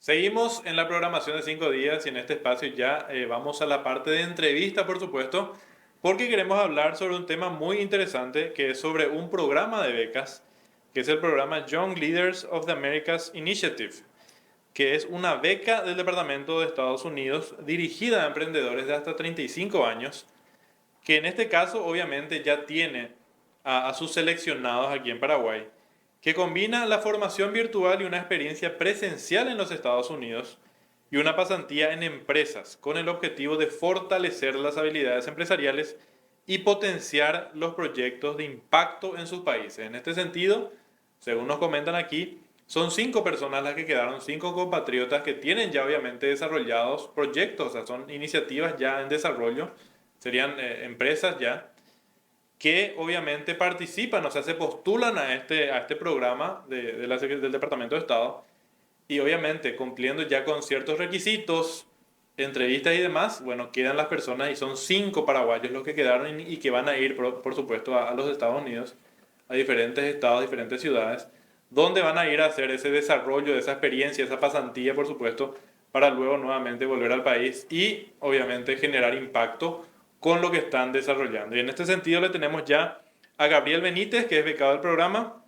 Seguimos en la programación de 5 días y en este espacio ya vamos a la parte de entrevista, por supuesto, porque queremos hablar sobre un tema muy interesante que es sobre un programa de becas, que es el programa Young Leaders of the Americas Initiative, que es una beca del Departamento de Estados Unidos dirigida a emprendedores de hasta 35 años, que en este caso obviamente ya tiene a sus seleccionados aquí en Paraguay, que combina la formación virtual y una experiencia presencial en los Estados Unidos y una pasantía en empresas con el objetivo de fortalecer las habilidades empresariales y potenciar los proyectos de impacto en sus países. En este sentido, según nos comentan aquí, son 5 personas las que quedaron, 5 compatriotas que tienen ya obviamente desarrollados proyectos, o sea, son iniciativas ya en desarrollo, serían empresas ya que obviamente participan, o sea, se postulan a este programa del Departamento de Estado y obviamente cumpliendo ya con ciertos requisitos, entrevistas y demás, bueno, quedan las personas y son 5 paraguayos los que quedaron y que van a ir, por supuesto, a los Estados Unidos, a diferentes estados, diferentes ciudades, donde van a ir a hacer ese desarrollo, esa experiencia, esa pasantía, por supuesto, para luego nuevamente volver al país y obviamente generar impacto con lo que están desarrollando. Y en este sentido le tenemos ya a Gabriel Benítez, que es becado del programa.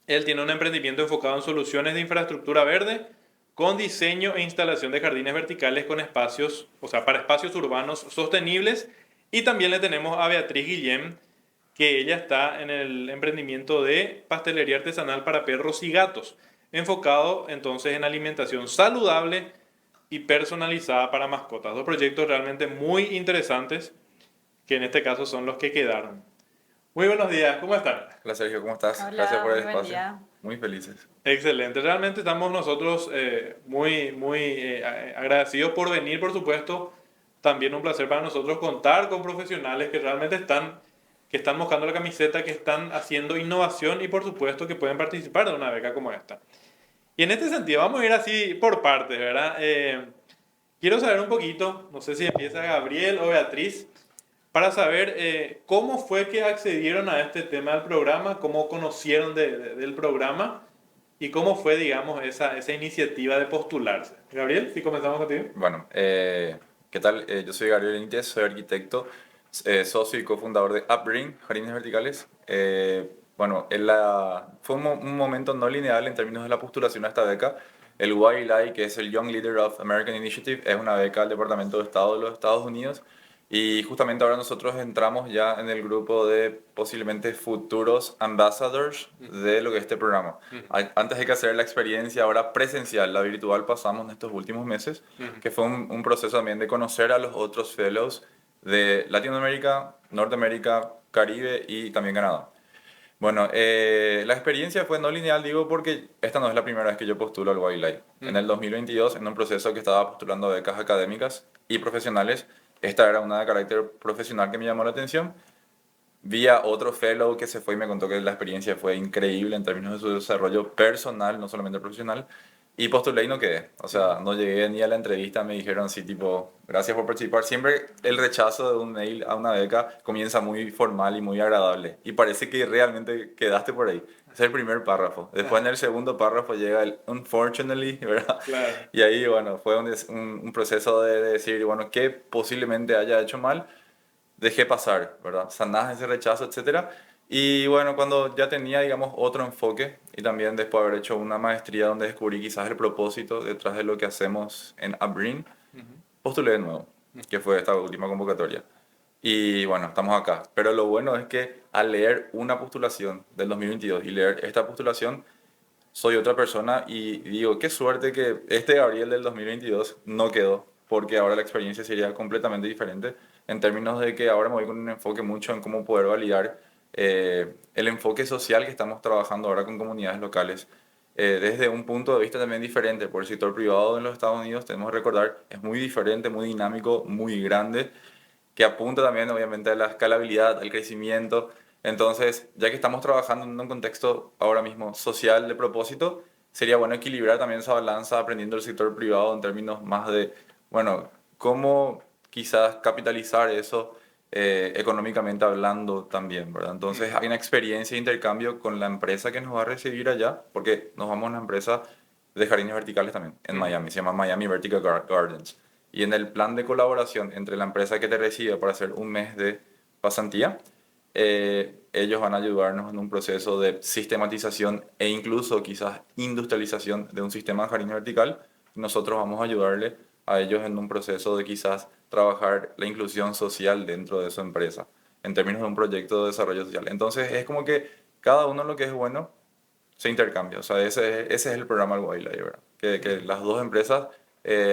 Él tiene un emprendimiento enfocado en soluciones de infraestructura verde con diseño e instalación de jardines verticales con espacios, o sea, para espacios urbanos sostenibles. Y también le tenemos a Beatriz Guillem, que ella está en el emprendimiento de pastelería artesanal para perros y gatos, enfocado entonces en alimentación saludable y personalizada para mascotas. Dos proyectos realmente muy interesantes que en este caso son los que quedaron. Muy buenos días, ¿cómo están? Hola Sergio, ¿cómo estás? Gracias Hola, por el muy buen espacio. día. Muy felices. Excelente, realmente estamos nosotros muy agradecidos por venir, por supuesto. También un placer para nosotros contar con profesionales que realmente que están mojando la camiseta, que están haciendo innovación y por supuesto que pueden participar de una beca como esta. Y en este sentido, vamos a ir así por partes, ¿verdad? Quiero saber un poquito, no sé si empieza Gabriel o Beatriz, para saber cómo fue que accedieron a este tema del programa, cómo conocieron del programa y cómo fue, digamos, esa iniciativa de postularse. Gabriel, si comenzamos contigo. Bueno, ¿qué tal? Yo soy Gabriel Benítez, soy arquitecto, socio y cofundador de Upbring, Jardines Verticales. Bueno, fue un momento no lineal en términos de la postulación a esta beca. El YLI, que es el Young Leader of American Initiative, es una beca del Departamento de Estado de los Estados Unidos. Y justamente ahora nosotros entramos ya en el grupo de posiblemente futuros ambassadors de lo que es este programa. Ujú, Antes hay que hacer la experiencia ahora presencial, la virtual pasamos en estos últimos meses, ujú. que fue un proceso también de conocer a los otros fellows de Latinoamérica, Norteamérica, Caribe y también Canadá. Bueno, la experiencia fue no lineal, digo, porque esta no es la primera vez que yo postulo al Wildlife. En el Ujú. 2022, en un proceso que estaba postulando becas académicas y profesionales, esta era una de carácter profesional que me llamó la atención. Vi a otro fellow que se fue y me contó que la experiencia fue increíble en términos de su desarrollo personal, no solamente profesional. Y postulé y no quedé. O sea, no llegué ni a la entrevista, me dijeron así tipo, gracias por participar. Siempre el rechazo de un mail a una beca comienza muy formal y muy agradable. Y parece que realmente quedaste por ahí. Es el primer párrafo. Después en Ajá, el segundo párrafo llega el unfortunately, ¿verdad? claro. Y ahí, bueno, fue un proceso de decir, bueno, ¿qué posiblemente haya hecho mal? Dejé pasar, ¿verdad? Sanás ese rechazo, etcétera. Y bueno, cuando ya tenía, digamos, otro enfoque y también después de haber hecho una maestría donde descubrí quizás el propósito detrás de lo que hacemos en Upbring, Ujú, postulé de nuevo, ujú. que fue esta última convocatoria. Y bueno, estamos acá. Pero lo bueno es que al leer una postulación del 2022 y leer esta postulación, soy otra persona y digo, qué suerte que este Gabriel del 2022 no quedó, porque ahora la experiencia sería completamente diferente en términos de que ahora me voy con un enfoque mucho en cómo poder validar el enfoque social que estamos trabajando ahora con comunidades locales. Desde un punto de vista también diferente, por el sector privado en los Estados Unidos, tenemos que recordar, es muy diferente, muy dinámico, muy grande, que apunta también obviamente a la escalabilidad, al crecimiento. Entonces, ya que estamos trabajando en un contexto ahora mismo social de propósito, sería bueno equilibrar también esa balanza aprendiendo el sector privado en términos más de, bueno, cómo quizás capitalizar eso económicamente hablando también, ¿verdad? Entonces, Ujú. hay una experiencia de intercambio con la empresa que nos va a recibir allá, porque nos vamos a una empresa de jardines verticales también en Miami. Se llama Miami Vertical Gardens. Y en el plan de colaboración entre la empresa que te recibe para hacer un mes de pasantía, ellos van a ayudarnos en un proceso de sistematización e incluso quizás industrialización de un sistema de jardín vertical. Nosotros vamos a ayudarle a ellos en un proceso de quizás trabajar la inclusión social dentro de su empresa, en términos de un proyecto de desarrollo social. Entonces es como que cada uno lo que es bueno se intercambia. O sea, ese es el programa del Wildlife, ¿verdad? Que las dos empresas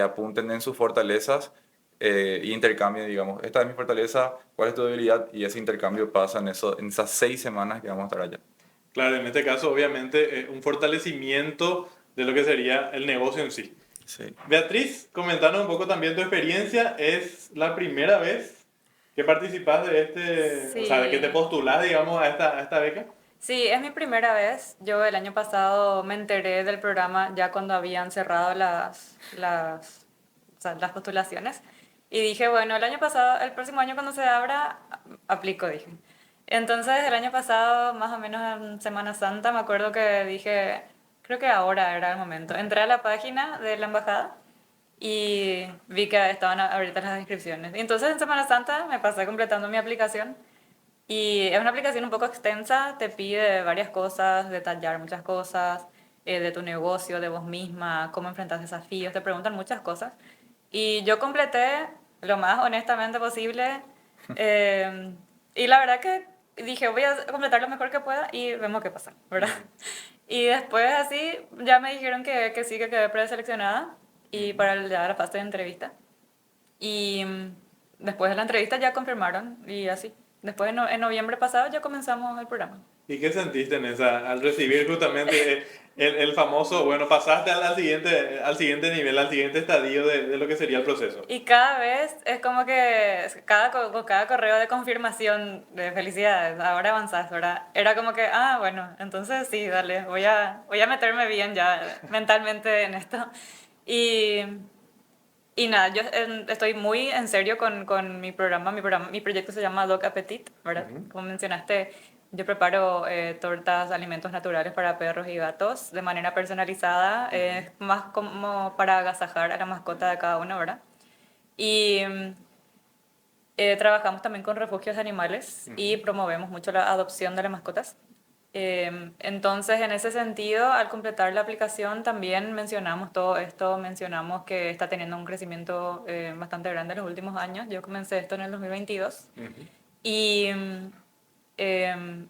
apunten en sus fortalezas y intercambien, digamos, esta es mi fortaleza, cuál es tu debilidad, y ese intercambio pasa en esas 6 semanas que vamos a estar allá. Claro, en este caso, obviamente, un fortalecimiento de lo que sería el negocio en sí. Sí. Beatriz, comentanos un poco también tu experiencia. ¿Es la primera vez que participas de o sea, de que te Sí, postulás, digamos, a esta beca? sí, es mi primera vez. Yo el año pasado me enteré del programa ya cuando habían cerrado o sea, las postulaciones. Y dije, bueno, el año pasado, el próximo año cuando se abra, aplico, dije. Entonces el año pasado, más o menos en Semana Santa, me acuerdo que dije, creo que ahora era el momento. Entré a la página de la embajada y vi que estaban ahorita las inscripciones. Y entonces en Semana Santa me pasé completando mi aplicación. Y es una aplicación un poco extensa, te pide varias cosas, detallar muchas cosas, de tu negocio, de vos misma, cómo enfrentas desafíos, te preguntan muchas cosas. Y yo completé lo más honestamente posible. eh, y la verdad que dije, voy a completar lo mejor que pueda y vemos qué pasa, ¿verdad? Y después así ya me dijeron que sí, que quedé preseleccionada y para la fase de entrevista. Y después de la entrevista ya confirmaron y así. Después en noviembre pasado ya comenzamos el programa. ¿Y qué sentiste en esa, al recibir justamente el famoso, bueno, pasaste al siguiente nivel, al siguiente estadio de lo que sería el proceso? Y cada vez es como que con cada correo de confirmación de felicidades, ahora avanzás, ¿verdad? Era como que, ah, bueno, entonces sí, dale, voy a meterme bien ya mentalmente en esto. Y, y nada, yo estoy muy en serio con mi proyecto se llama Dog Appetit, ¿verdad? Ujú. Como mencionaste, yo preparo tortas, alimentos naturales para perros y gatos de manera personalizada, es más como para agasajar a la mascota de cada uno, ¿verdad? Y trabajamos también con refugios de animales y Ujú. promovemos mucho la adopción de las mascotas. Entonces, en ese sentido, al completar la aplicación también mencionamos todo esto, mencionamos que está teniendo un crecimiento bastante grande en los últimos años. Yo comencé esto en el 2022 Ujú. y em,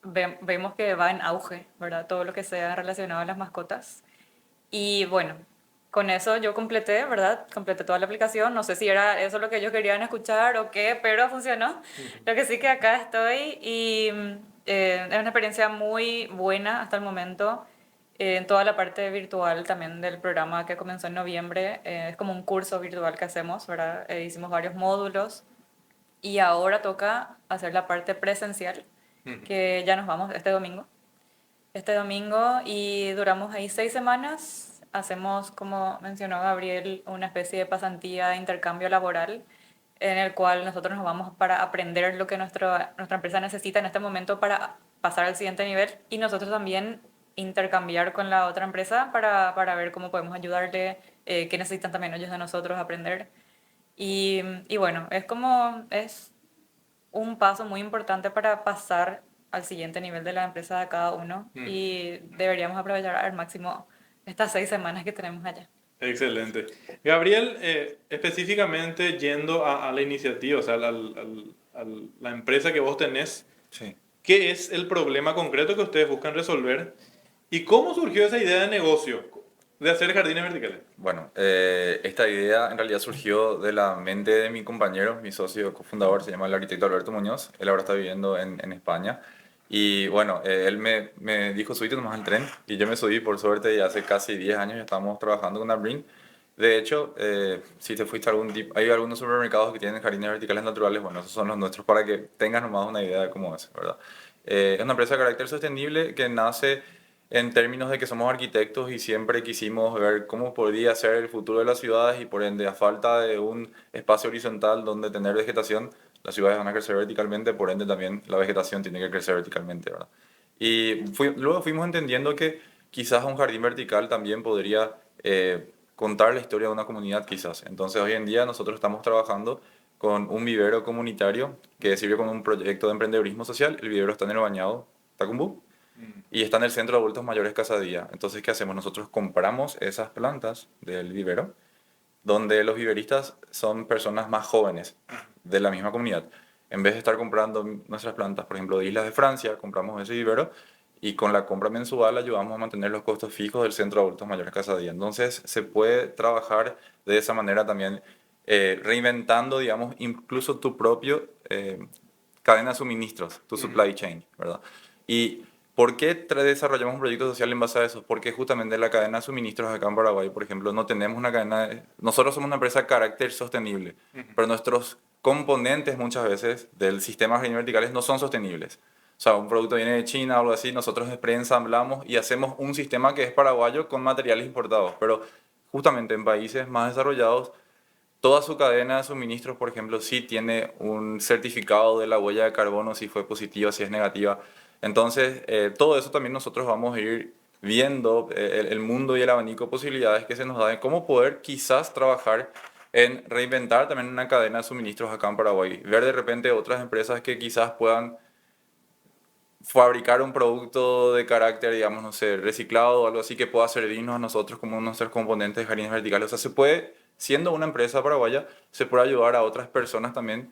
vemos que va en auge, ¿verdad? Todo lo que sea relacionado a las mascotas. Y bueno, con eso yo completé, ¿verdad? Completé toda la aplicación. No sé si era eso lo que ellos querían escuchar o qué, pero funcionó. Lo que sí que acá estoy y es una experiencia muy buena hasta el momento. En toda la parte virtual también del programa que comenzó en noviembre, es como un curso virtual que hacemos, ¿verdad? Hicimos varios módulos y ahora toca hacer la parte presencial, Ujú. que ya nos vamos este domingo y duramos ahí 6 semanas. Hacemos, como mencionó Gabriel, una especie de pasantía de intercambio laboral en el cual nosotros nos vamos para aprender lo que nuestra empresa necesita en este momento para pasar al siguiente nivel y nosotros también intercambiar con la otra empresa para ver cómo podemos ayudarle, qué necesitan también ellos de nosotros aprender. Y bueno, es un paso muy importante para pasar al siguiente nivel de la empresa de cada uno Ujú. y deberíamos aprovechar al máximo estas 6 semanas que tenemos allá. Excelente. Gabriel, específicamente yendo a la iniciativa, o sea, la empresa que vos tenés, Sí. ¿qué es el problema concreto que ustedes buscan resolver? ¿Y cómo surgió esa idea de negocio de hacer jardines verticales? Bueno, esta idea en realidad surgió de la mente de mi compañero, mi socio cofundador, se llama el arquitecto Alberto Muñoz. Él ahora está viviendo en España. Y bueno, él me dijo, subite nomás al tren. Y yo me subí, por suerte, y hace casi 10 años ya estamos trabajando con Abrin. De hecho, si te fuiste a algún tipo, hay algunos supermercados que tienen jardines verticales naturales, bueno, esos son los nuestros para que tengas nomás una idea de cómo es, ¿verdad? Es una empresa de carácter sostenible que nace en términos de que somos arquitectos y siempre quisimos ver cómo podría ser el futuro de las ciudades y por ende, a falta de un espacio horizontal donde tener vegetación, las ciudades van a crecer verticalmente, por ende también la vegetación tiene que crecer verticalmente, ¿verdad? Y luego fuimos entendiendo que quizás un jardín vertical también podría contar la historia de una comunidad quizás. Entonces hoy en día nosotros estamos trabajando con un vivero comunitario que sirve con un proyecto de emprendedurismo social. El vivero está en el Bañado, Tacumbú, y está en el Centro de Adultos Mayores Casadía. Entonces, ¿qué hacemos? Nosotros compramos esas plantas del vivero, donde los viveristas son personas más jóvenes de la misma comunidad. En vez de estar comprando nuestras plantas, por ejemplo, de Islas de Francia, compramos ese vivero y con la compra mensual ayudamos a mantener los costos fijos del Centro de Adultos Mayores Casadía. Entonces, se puede trabajar de esa manera también, reinventando, digamos, incluso tu propio cadena de suministros, tu supply chain, ¿verdad? Y ¿por qué desarrollamos un proyecto social en base a eso? Porque justamente la cadena de suministros acá en Paraguay, por ejemplo, no tenemos una cadena nosotros somos una empresa de carácter sostenible, pero nuestros componentes muchas veces del sistema de jardines verticales no son sostenibles. O sea, un producto viene de China o algo así, nosotros preensamblamos y hacemos un sistema que es paraguayo con materiales importados, pero justamente en países más desarrollados toda su cadena de suministros, por ejemplo, sí tiene un certificado de la huella de carbono, si fue positiva, si es negativa. Entonces, todo eso también nosotros vamos a ir viendo el mundo y el abanico de posibilidades que se nos da de cómo poder quizás trabajar en reinventar también una cadena de suministros acá en Paraguay. Ver de repente otras empresas que quizás puedan fabricar un producto de carácter, digamos, no sé, reciclado o algo así que pueda servirnos a nosotros como nuestros componentes de jardines verticales. O sea, se puede, siendo una empresa paraguaya, se puede ayudar a otras personas también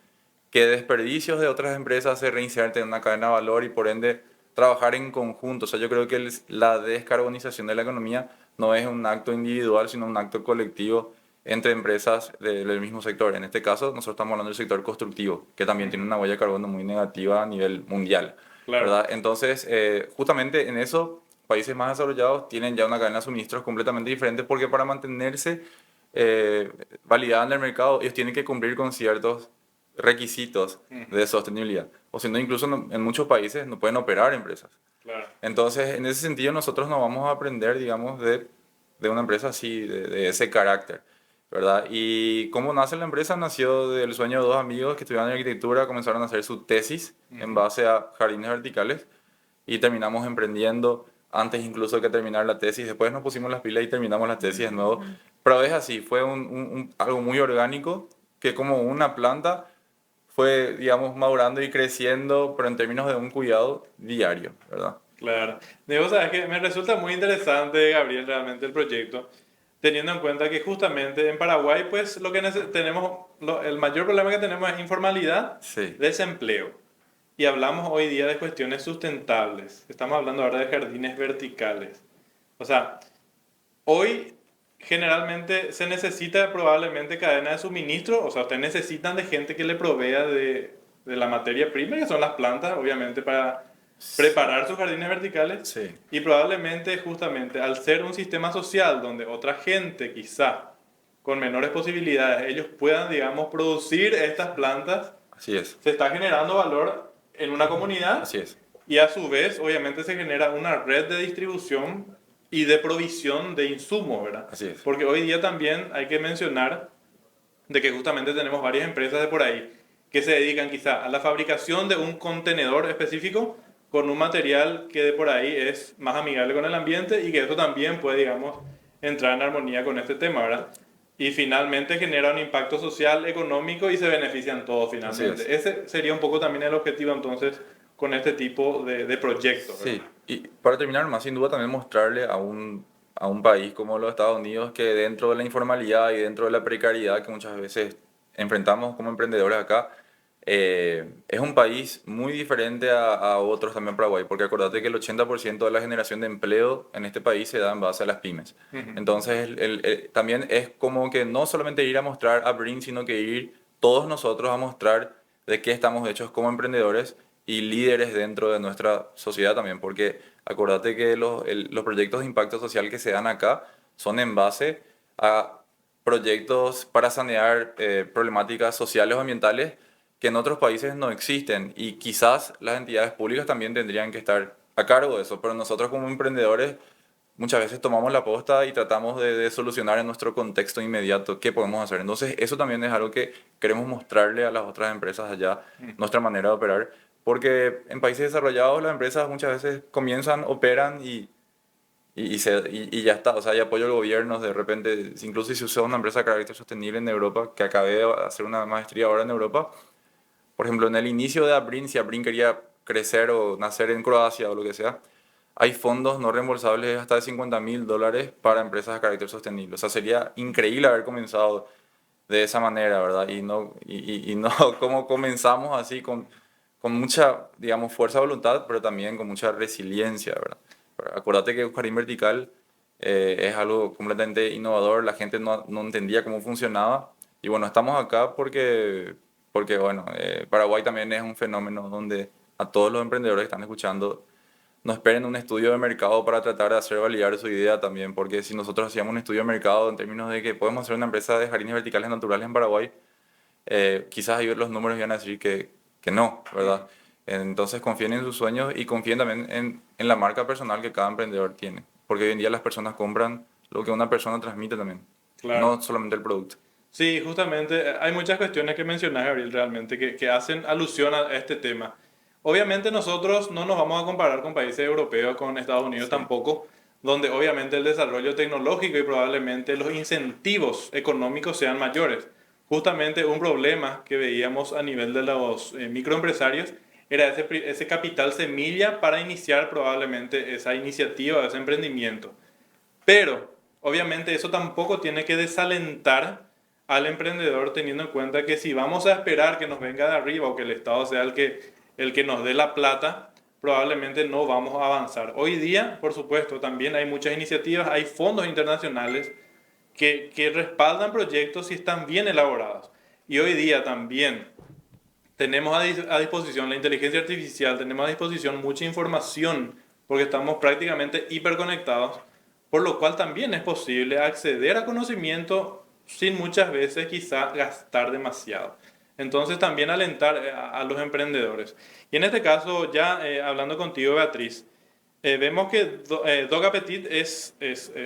que desperdicios de otras empresas se reinserten en una cadena de valor y por ende trabajar en conjunto. O sea, yo creo que la descarbonización de la economía no es un acto individual, sino un acto colectivo entre empresas del mismo sector. En este caso, nosotros estamos hablando del sector constructivo, que también tiene una huella de carbono muy negativa a nivel mundial. Claro. ¿Verdad? Entonces, justamente en eso, países más desarrollados tienen ya una cadena de suministros completamente diferente porque para mantenerse validada en el mercado, ellos tienen que cumplir con ciertos requisitos Ujú. de sostenibilidad. O si no, incluso en muchos países no pueden operar empresas. Claro. Entonces, en ese sentido, nosotros no vamos a aprender, digamos, de una empresa así, de ese carácter, ¿verdad? Y cómo nace la empresa, nació del sueño de dos amigos que estudiaban arquitectura, comenzaron a hacer su tesis en Ujú. base a jardines verticales y terminamos emprendiendo antes incluso que terminar la tesis. Después nos pusimos las pilas y terminamos la tesis de nuevo. Pero es así, fue algo muy orgánico que como una planta fue, digamos, madurando y creciendo, pero en términos de un cuidado diario, ¿verdad? Claro. Digo, sabes que me resulta muy interesante, Gabriel, realmente el proyecto, teniendo en cuenta que justamente en Paraguay, pues lo que tenemos, el mayor problema que tenemos es informalidad, Sí, desempleo. Y hablamos hoy día de cuestiones sustentables. Estamos hablando ahora de jardines verticales. O sea, hoy generalmente se necesita probablemente cadena de suministro, o sea, ustedes necesitan de gente que le provea de la materia prima, que son las plantas, obviamente, para sí, preparar sus jardines verticales. sí, Y probablemente justamente al ser un sistema social donde otra gente quizá con menores posibilidades, ellos puedan, digamos, producir estas plantas, así es, se está generando valor en una comunidad así es, y a su vez, obviamente, se genera una red de distribución y de provisión de insumos, ¿verdad? así es. Porque hoy día también hay que mencionar de que justamente tenemos varias empresas de por ahí que se dedican quizá a la fabricación de un contenedor específico con un material que de por ahí es más amigable con el ambiente y que eso también puede, digamos, entrar en armonía con este tema, ¿verdad? Y finalmente genera un impacto social, económico y se benefician todos Así es. finalmente. Ese sería un poco también el objetivo entonces con este tipo de proyectos, ¿verdad? Sí, y para terminar, más sin duda también mostrarle a un país como los Estados Unidos que dentro de la informalidad y dentro de la precariedad que muchas veces enfrentamos como emprendedores acá, es un país muy diferente a otros también Paraguay, porque acordate que el 80% de la generación de empleo en este país se da en base a las pymes. Ujú. Entonces, también es como que no solamente ir a mostrar a Brin, sino que ir todos nosotros a mostrar de qué estamos hechos como emprendedores y líderes dentro de nuestra sociedad también, porque acordate que los proyectos de impacto social que se dan acá son en base a proyectos para sanear problemáticas sociales o ambientales que en otros países no existen y quizás las entidades públicas también tendrían que estar a cargo de eso, pero nosotros como emprendedores muchas veces tomamos la posta y tratamos de solucionar en nuestro contexto inmediato qué podemos hacer. Entonces, eso también es algo que queremos mostrarle a las otras empresas allá, nuestra manera de operar, porque en países desarrollados las empresas muchas veces comienzan, operan y ya está, o sea, hay apoyo al gobierno, de repente, incluso si se usa una empresa de carácter sostenible en Europa, que acabé de hacer una maestría ahora en Europa, por ejemplo, en el inicio de Abrin, si Abrin quería crecer o nacer en Croacia o lo que sea, hay fondos no reembolsables hasta de $50.000 para empresas de carácter sostenible. O sea, sería increíble haber comenzado de esa manera, ¿verdad? Y no como comenzamos así con mucha, digamos, fuerza de voluntad, pero también con mucha resiliencia, ¿verdad? Acuérdate que un jardín vertical es algo completamente innovador, la gente no entendía cómo funcionaba y bueno, estamos acá porque bueno, Paraguay también es un fenómeno donde a todos los emprendedores que están escuchando no esperen un estudio de mercado para tratar de hacer validar su idea también, porque si nosotros hacíamos un estudio de mercado en términos de que podemos hacer una empresa de jardines verticales naturales en Paraguay, quizás ahí los números iban a decir que no, ¿verdad? Entonces confíen en sus sueños y confíen también en la marca personal que cada emprendedor tiene, porque hoy en día las personas compran lo que una persona transmite también, Claro. no solamente el producto. Sí, justamente hay muchas cuestiones que mencionas, Gabriel, realmente, que hacen alusión a este tema. Obviamente nosotros no nos vamos a comparar con países europeos, con Estados Unidos Sí. tampoco, donde obviamente el desarrollo tecnológico y probablemente los incentivos económicos sean mayores. Justamente un problema que veíamos a nivel de los microempresarios era ese capital semilla para iniciar probablemente esa iniciativa, ese emprendimiento. Pero, obviamente, eso tampoco tiene que desalentar al emprendedor teniendo en cuenta que si vamos a esperar que nos venga de arriba o que el Estado sea el que nos dé la plata, probablemente no vamos a avanzar. Hoy día, por supuesto, también hay muchas iniciativas, hay fondos internacionales que respaldan proyectos si están bien elaborados. Y hoy día también tenemos a disposición la inteligencia artificial, tenemos a disposición mucha información porque estamos prácticamente hiperconectados, por lo cual también es posible acceder a conocimiento sin muchas veces quizá gastar demasiado. Entonces también alentar a los emprendedores. Y en este caso, ya hablando contigo, Beatriz, vemos que Dog Appetit es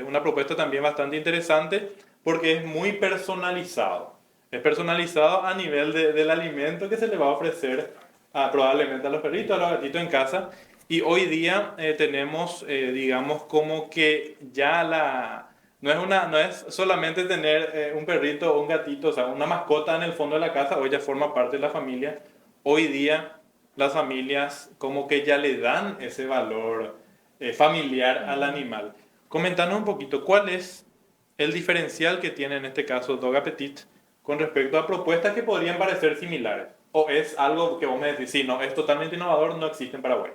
una propuesta también bastante interesante porque es muy personalizado. Es personalizado a nivel del alimento que se le va a ofrecer probablemente a los perritos, a los gatitos en casa. Y hoy día tenemos, digamos, como que ya no es solamente tener un perrito o un gatito, o sea, una mascota en el fondo de la casa, hoy ya forma parte de la familia. Hoy día las familias como que ya le dan ese valor familiar al animal. Comentanos un poquito, ¿cuál es el diferencial que tiene en este caso Dog Appetit con respecto a propuestas que podrían parecer similares? ¿O es algo que vos me decís, sí, no, es totalmente innovador, no existe en Paraguay?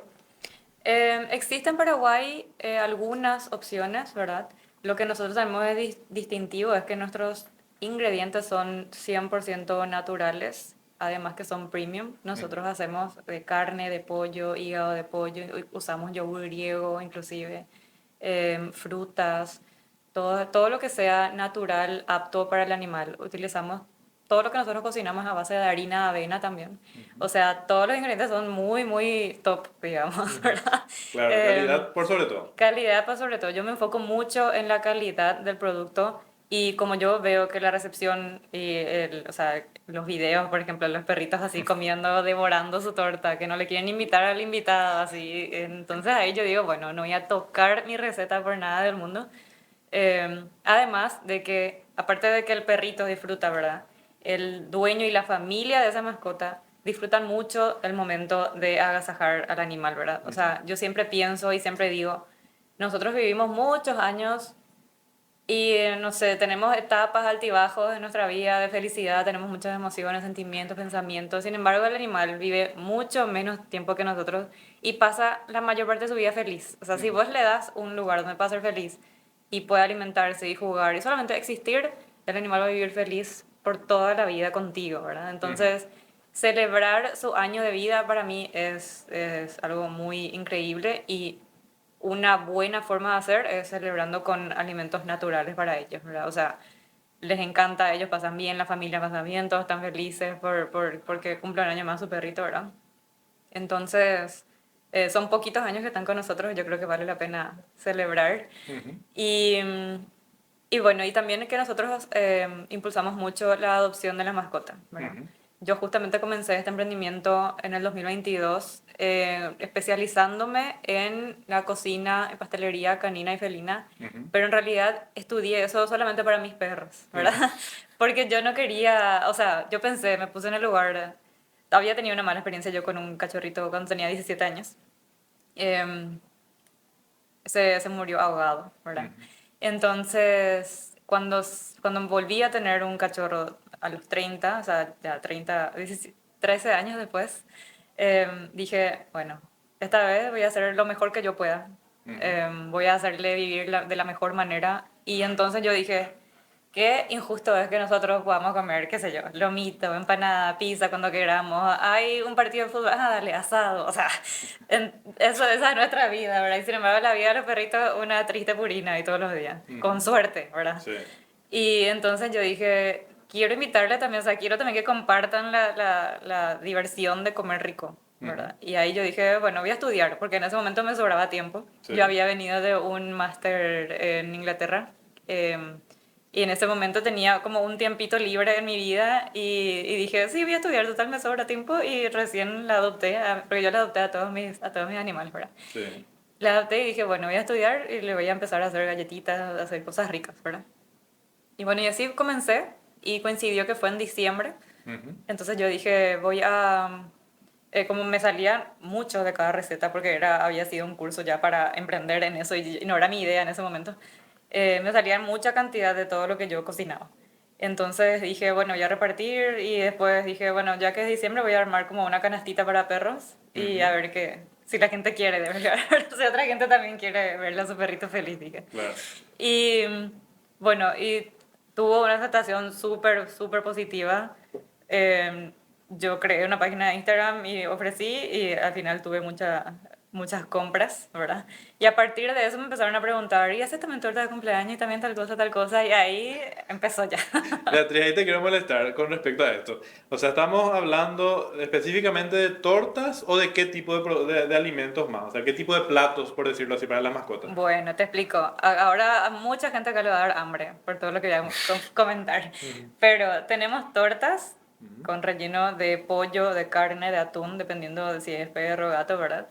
Existe en Paraguay algunas opciones, ¿verdad? Lo que nosotros tenemos de distintivo es que nuestros ingredientes son 100% naturales, además que son premium. Nosotros hacemos de carne, de pollo, hígado de pollo, usamos yogur griego inclusive, frutas, todo lo que sea natural, apto para el animal. Utilizamos todo lo que nosotros cocinamos a base de harina de avena también. O sea, todos los ingredientes son muy, muy top, digamos, ¿verdad? Claro, Em, calidad por sobre todo. Calidad, pues sobre todo, yo me enfoco mucho en la calidad del producto y como yo veo que la recepción y o sea, los videos, por ejemplo, los perritos así comiendo, devorando su torta, que no le quieren invitar al invitado, así, entonces ahí yo digo, bueno, no voy a tocar mi receta por nada del mundo. Además de que, aparte de que el perrito disfruta, ¿verdad? El dueño y la familia de esa mascota disfrutan mucho el momento de agasajar al animal, ¿verdad? O sea, yo siempre pienso y siempre digo, nosotros vivimos muchos años y, no sé, tenemos etapas altibajos en nuestra vida de felicidad, tenemos muchas emociones, sentimientos, pensamientos. Sin embargo, el animal vive mucho menos tiempo que nosotros y pasa la mayor parte de su vida feliz. O sea, si vos le das un lugar donde pueda ser feliz y puede alimentarse y jugar y solamente existir, el animal va a vivir feliz por toda la vida contigo, ¿verdad? Entonces, celebrar su año de vida para mí es algo muy increíble y una buena forma de hacer es celebrando con alimentos naturales para ellos, ¿verdad? O sea, les encanta, ellos pasan bien, la familia pasa bien, todos están felices porque cumple un año más su perrito, ¿verdad? Entonces, son poquitos años que están con nosotros, yo creo que vale la pena celebrar. Ujú. Y, y bueno, y también que nosotros impulsamos mucho la adopción de la mascota, ¿verdad? Ujú. yo justamente comencé este emprendimiento en el 2022, especializándome en la cocina, en pastelería canina y felina, Ujú, pero en realidad estudié eso solamente para mis perros, ¿verdad? ujú, Porque yo no quería, o sea, yo pensé, me puse en el lugar, había tenido una mala experiencia yo con un cachorrito cuando tenía 17 años. Em, se murió ahogado, ¿verdad? ujú. Entonces, cuando volví a tener un cachorro a los 30, o sea, ya 30, 13 años después, dije, bueno, esta vez voy a hacer lo mejor que yo pueda. Ujú. Voy a hacerle vivir de la mejor manera. Y entonces yo dije, qué injusto es que nosotros podamos comer, qué sé yo, lomito, empanada, pizza cuando queramos. Hay un partido de fútbol, dale, asado. O sea, esa es nuestra vida, ¿verdad? Y sin embargo, la vida de los perritos es una triste purina y todos los días, con Ujú. suerte, ¿verdad? Sí. Y entonces yo dije, quiero invitarle también, o sea, quiero también que compartan la diversión de comer rico, Ujú. ¿verdad? Y ahí yo dije, bueno, voy a estudiar, porque en ese momento me sobraba tiempo. Sí. Yo había venido de un máster en Inglaterra. Y en ese momento tenía como un tiempito libre en mi vida y dije, sí, voy a estudiar, total me sobra tiempo y recién la adopté, porque yo la adopté a todos mis animales, ¿verdad? Sí. La adopté y dije, bueno, voy a estudiar y le voy a empezar a hacer galletitas, a hacer cosas ricas, ¿verdad? Y bueno, y así comencé y coincidió que fue en diciembre. Ujú. Entonces yo dije, voy a... como me salía mucho de cada receta porque había sido un curso ya para emprender en eso y no era mi idea en ese momento, me salía mucha cantidad de todo lo que yo cocinaba. Entonces dije, bueno, voy a repartir y después dije, bueno, ya que es diciembre voy a armar como una canastita para perros y a Ujú. ver qué, si la gente quiere, de verdad, si otra gente también quiere ver a su perrito feliz, dije. Claro. Y bueno, y tuvo una aceptación súper, súper positiva. Eh, yo creé una página de Instagram y ofrecí y al final tuve muchas compras, ¿verdad? Y a partir de eso me empezaron a preguntar, ¿y haces también torta de cumpleaños y también tal cosa? Y ahí empezó ya. Beatriz, ahí te quiero molestar con respecto a esto. O sea, ¿estamos hablando específicamente de tortas o de qué tipo de alimentos más? O sea, ¿qué tipo de platos, por decirlo así, para las mascotas? Bueno, te explico. Ahora a mucha gente acá le va a dar hambre por todo lo que voy a comentar. Ujú, Pero tenemos tortas ujú, con relleno de pollo, de carne, de atún, dependiendo de si es perro o gato, ¿verdad?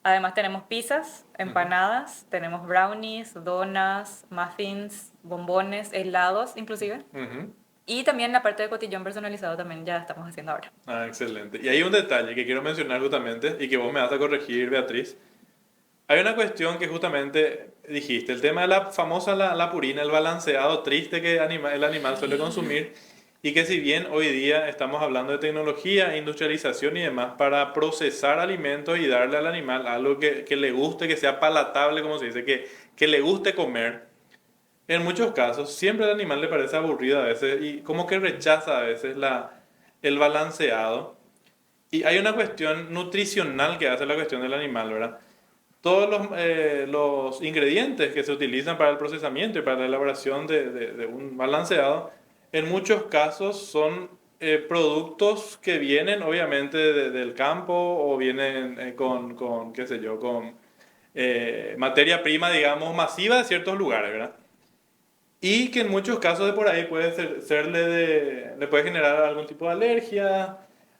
Además tenemos pizzas, ujú, empanadas, tenemos brownies, donas, muffins, bombones, helados inclusive. ujú. Y también la parte de cotillón personalizado también ya estamos haciendo ahora. Ah, excelente. Y hay un detalle que quiero mencionar justamente y que vos me vas a corregir, Beatriz. Hay una cuestión que justamente dijiste, el tema de la famosa la purina, el balanceado triste que el animal suele consumir y que si bien hoy día estamos hablando de tecnología, industrialización y demás para procesar alimentos y darle al animal algo que le guste, que sea palatable, como se dice, que le guste comer, en muchos casos siempre al animal le parece aburrido a veces y como que rechaza a veces el balanceado. Y hay una cuestión nutricional que hace la cuestión del animal, ¿verdad? Todos los ingredientes que se utilizan para el procesamiento y para la elaboración de un balanceado, en muchos casos son productos que vienen obviamente del campo o vienen con, qué sé yo, con materia prima, digamos, masiva de ciertos lugares, ¿verdad? Y que en muchos casos de por ahí puede le puede generar algún tipo de alergia,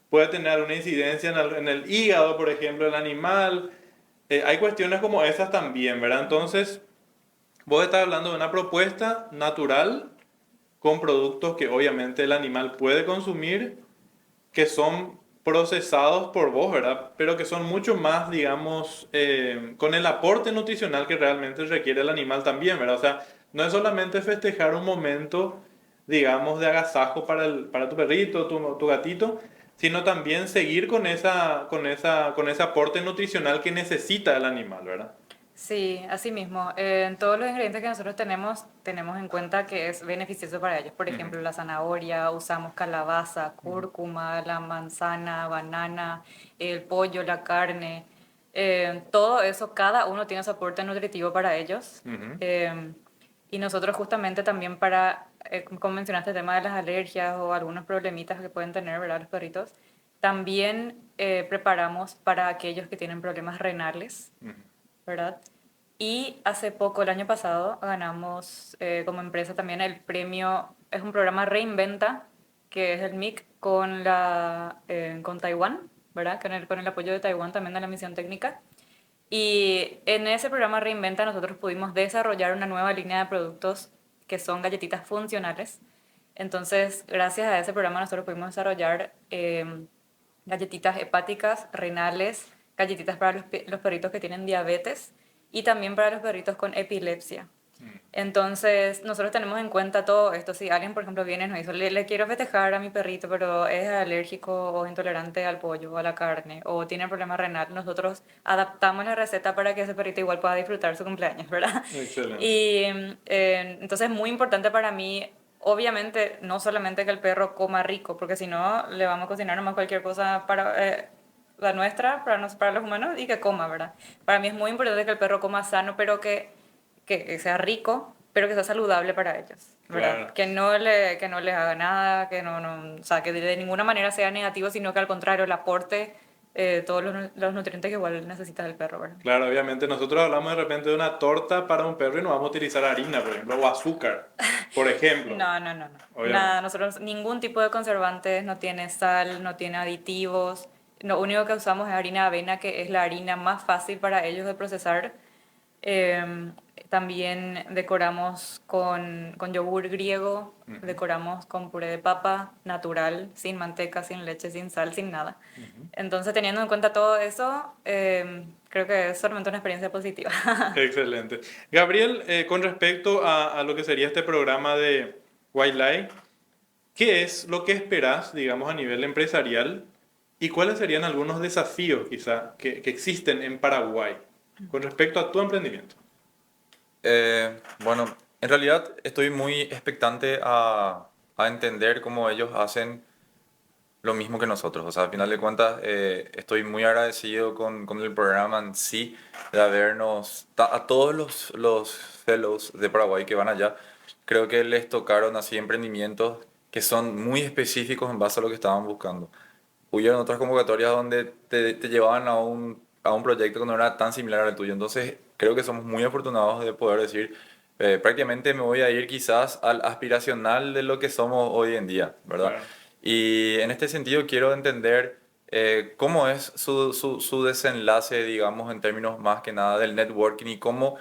puede tener una incidencia en el hígado, por ejemplo, del animal. Hay cuestiones como esas también, ¿verdad? Entonces, vos estás hablando de una propuesta natural con productos que obviamente el animal puede consumir, que son procesados por vos, ¿verdad? Pero que son mucho más, digamos, con el aporte nutricional que realmente requiere el animal también, ¿verdad? O sea, no es solamente festejar un momento, digamos, de agasajo para tu perrito, tu gatito, sino también seguir con ese aporte nutricional que necesita el animal, ¿verdad? Sí, así mismo. En todos los ingredientes que nosotros tenemos en cuenta que es beneficioso para ellos. Por Ujú, ejemplo, la zanahoria, usamos calabaza, ujú, cúrcuma, la manzana, banana, el pollo, la carne. Todo eso, cada uno tiene su aporte nutritivo para ellos. ujú, Y nosotros justamente también como mencionaste, el tema de las alergias o algunos problemitas que pueden tener, ¿verdad? Los perritos, también preparamos para aquellos que tienen problemas renales, ujú, ¿verdad? Y hace poco, el año pasado, ganamos como empresa también el premio, es un programa Reinventa, que es el MIC con Taiwán, ¿verdad? Con el apoyo de Taiwán también de la misión técnica. Y en ese programa Reinventa nosotros pudimos desarrollar una nueva línea de productos que son galletitas funcionales. Entonces, gracias a ese programa nosotros pudimos desarrollar galletitas hepáticas, renales, galletitas para los perritos que tienen diabetes y también para los perritos con epilepsia. Entonces, nosotros tenemos en cuenta todo esto. Si alguien, por ejemplo, viene y nos dice, le quiero festejar a mi perrito, pero es alérgico o intolerante al pollo o a la carne, o tiene problema renal, nosotros adaptamos la receta para que ese perrito igual pueda disfrutar su cumpleaños, ¿verdad? Excelente. Y entonces es muy importante para mí, obviamente, no solamente que el perro coma rico, porque si no, le vamos a cocinar nomás cualquier cosa para... la nuestra, para los humanos, y que coma, ¿verdad? Para mí es muy importante que el perro coma sano, pero que sea rico, pero que sea saludable para ellos, ¿verdad? Claro. Que no les haga nada, o sea, que de ninguna manera sea negativo, sino que al contrario le aporte todos los nutrientes que igual necesita el perro, ¿verdad? Claro, obviamente nosotros hablamos de repente de una torta para un perro y no vamos a utilizar harina, por ejemplo, o azúcar, por ejemplo. No. Obviamente. Nada, nosotros ningún tipo de conservantes, no tiene sal, no tiene aditivos. Lo único que usamos es harina de avena, que es la harina más fácil para ellos de procesar. Eh, También decoramos con yogur griego, decoramos con puré de papa natural, sin manteca, sin leche, sin sal, sin nada. Entonces, teniendo en cuenta todo eso, creo que es solamente una experiencia positiva. Excelente. Gabriel, con respecto a lo que sería este programa de Wildlife, ¿qué es lo que esperás, digamos, a nivel empresarial y cuáles serían algunos desafíos quizá que existen en Paraguay con respecto a tu emprendimiento? Bueno, en realidad estoy muy expectante a entender cómo ellos hacen lo mismo que nosotros. O sea, al final de cuentas, estoy muy agradecido con el programa en sí, de habernos, a todos los fellows de Paraguay que van allá, creo que les tocaron así emprendimientos que son muy específicos en base a lo que estaban buscando. Hubieron otras convocatorias donde te llevaban a un proyecto que no era tan similar al tuyo. Entonces, creo que somos muy afortunados de poder decir, prácticamente me voy a ir quizás al aspiracional de lo que somos hoy en día, ¿verdad? Claro. Y en este sentido quiero entender cómo es su desenlace, digamos, en términos más que nada del networking y cómo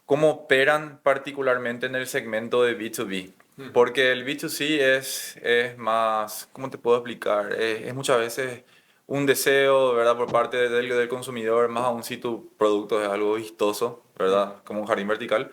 operan particularmente en el segmento de B2B. Ujú. Porque el B2C es más, ¿cómo te puedo explicar? Es muchas veces un deseo, ¿verdad? Por parte del consumidor, más aún si tu producto es algo vistoso, ¿verdad? Como un jardín vertical.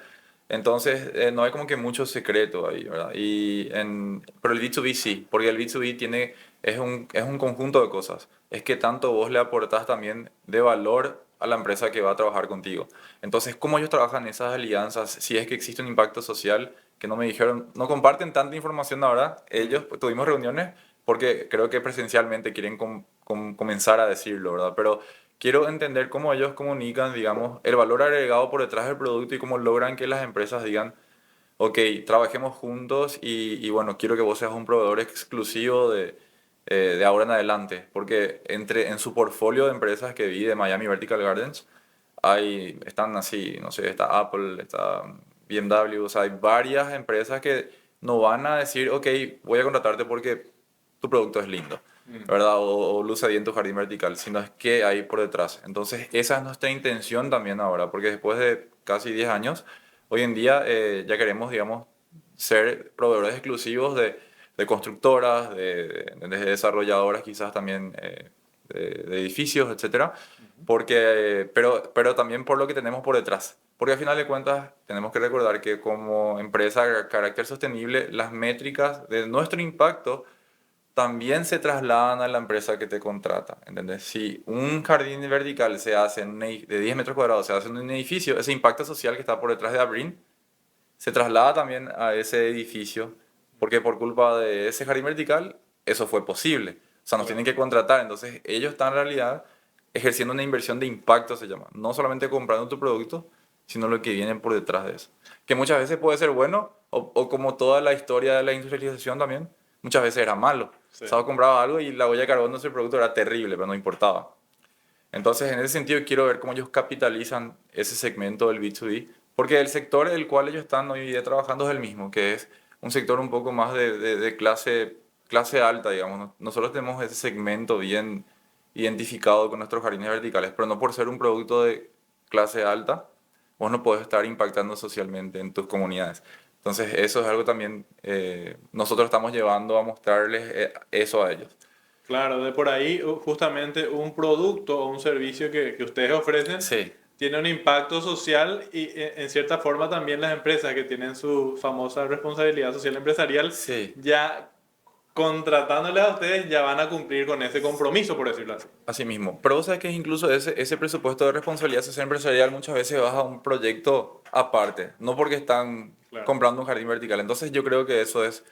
Entonces, no hay como que mucho secreto ahí, ¿verdad? Pero el B2B sí, porque el B2B es un conjunto de cosas. Es que tanto vos le aportás también de valor a la empresa que va a trabajar contigo. Entonces, ¿cómo ellos trabajan esas alianzas? Si es que existe un impacto social, que no me dijeron, no comparten tanta información ahora. Ellos pues, tuvimos reuniones porque creo que presencialmente quieren comenzar a decirlo, ¿verdad? Pero quiero entender cómo ellos comunican, digamos, el valor agregado por detrás del producto y cómo logran que las empresas digan, ok, trabajemos juntos y bueno, quiero que vos seas un proveedor exclusivo de ahora en adelante, porque en su portfolio de empresas que vi de Miami Vertical Gardens, están así, no sé, está Apple, está BMW, o sea, hay varias empresas que no van a decir, ok, voy a contratarte porque tu producto es lindo, Mm. ¿verdad? O luce bien tu jardín vertical, sino es que hay por detrás. Entonces, esa es nuestra intención también ahora, porque después de casi 10 años, hoy en día ya queremos, digamos, ser proveedores exclusivos de constructoras, de desarrolladoras quizás también de edificios, etcétera, pero también por lo que tenemos por detrás. Porque al final de cuentas tenemos que recordar que como empresa de carácter sostenible, las métricas de nuestro impacto también se trasladan a la empresa que te contrata, ¿entendés? Si un jardín vertical se hace de 10 metros cuadrados, se hace en un edificio, ese impacto social que está por detrás de Abrin se traslada también a ese edificio, porque por culpa de ese jardín vertical, eso fue posible. O sea, nos tienen Claro. que contratar. Entonces, ellos están en realidad ejerciendo una inversión de impacto, se llama. No solamente comprando tu producto, sino lo que viene por detrás de eso. Que muchas veces puede ser bueno, o como toda la historia de la industrialización también, muchas veces era malo. Sí. O sea, compraba algo y la huella de carbono de ese producto era terrible, pero no importaba. Entonces, en ese sentido, quiero ver cómo ellos capitalizan ese segmento del B2B, porque el sector en el cual ellos están hoy día trabajando es el mismo, que es un sector un poco más de clase clase alta, digamos. Nosotros tenemos ese segmento bien identificado con nuestros jardines verticales, pero no por ser un producto de clase alta, vos no podés estar impactando socialmente en tus comunidades. Entonces, eso es algo también, nosotros estamos llevando a mostrarles eso a ellos. Claro, de por ahí justamente un producto o un servicio que ustedes ofrecen Sí, tiene un impacto social y en cierta forma también las empresas que tienen su famosa responsabilidad social empresarial sí. ya contratándoles a ustedes ya van a cumplir con ese compromiso, por decirlo así. Así mismo. Pero vos sabés que incluso ese presupuesto de responsabilidad social empresarial muchas veces vas a un proyecto aparte, no porque están Claro. comprando un jardín vertical. Entonces yo creo que eso es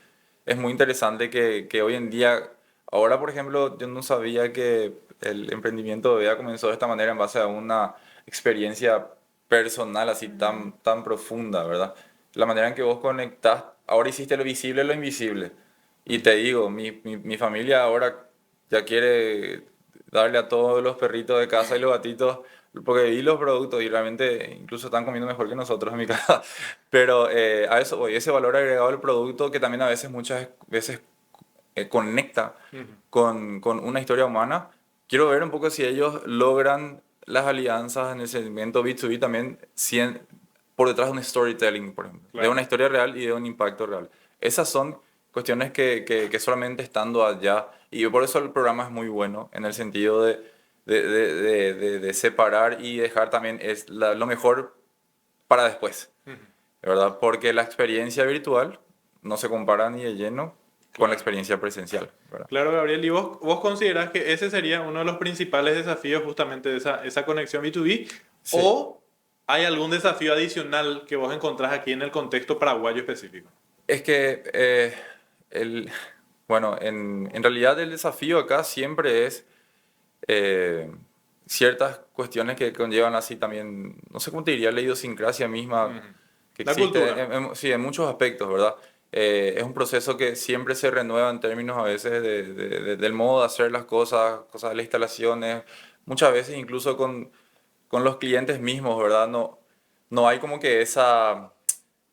muy interesante que hoy en día, ahora por ejemplo, yo no sabía que el emprendimiento de BEA comenzó de esta manera en base a una experiencia personal así tan profunda, ¿verdad? La manera en que vos conectás, ahora hiciste lo visible, lo invisible. Y te digo, mi familia ahora ya quiere darle a todos los perritos de casa y los gatitos, porque vi los productos y realmente incluso están comiendo mejor que nosotros en mi casa. Pero a eso voy, ese valor agregado del producto que también a veces, muchas veces conecta Ujú. con una historia humana. Quiero ver un poco si ellos logran las alianzas en el segmento B2B también por detrás de un storytelling, por ejemplo, de Claro. una historia real y de un impacto real. Esas son cuestiones que solamente estando allá, y por eso el programa es muy bueno en el sentido de separar y dejar también lo mejor para después, Ujú. ¿verdad? Porque la experiencia virtual no se compara ni de lleno con la Claro. experiencia presencial, ¿verdad? Claro, Gabriel, ¿y vos considerás que ese sería uno de los principales desafíos justamente de esa conexión B2B? Sí. ¿O hay algún desafío adicional que vos encontrás aquí en el contexto paraguayo específico? Es que, el, bueno, en realidad el desafío acá siempre es eh, ciertas cuestiones que conllevan así también, no sé cómo te diría, la idiosincrasia misma Ujú. que La existe, cultura. sí, en muchos aspectos, ¿verdad? Es un proceso que siempre se renueva en términos a veces del modo de hacer las cosas, cosas de las instalaciones, muchas veces incluso con los clientes mismos, ¿verdad? No hay como que esa...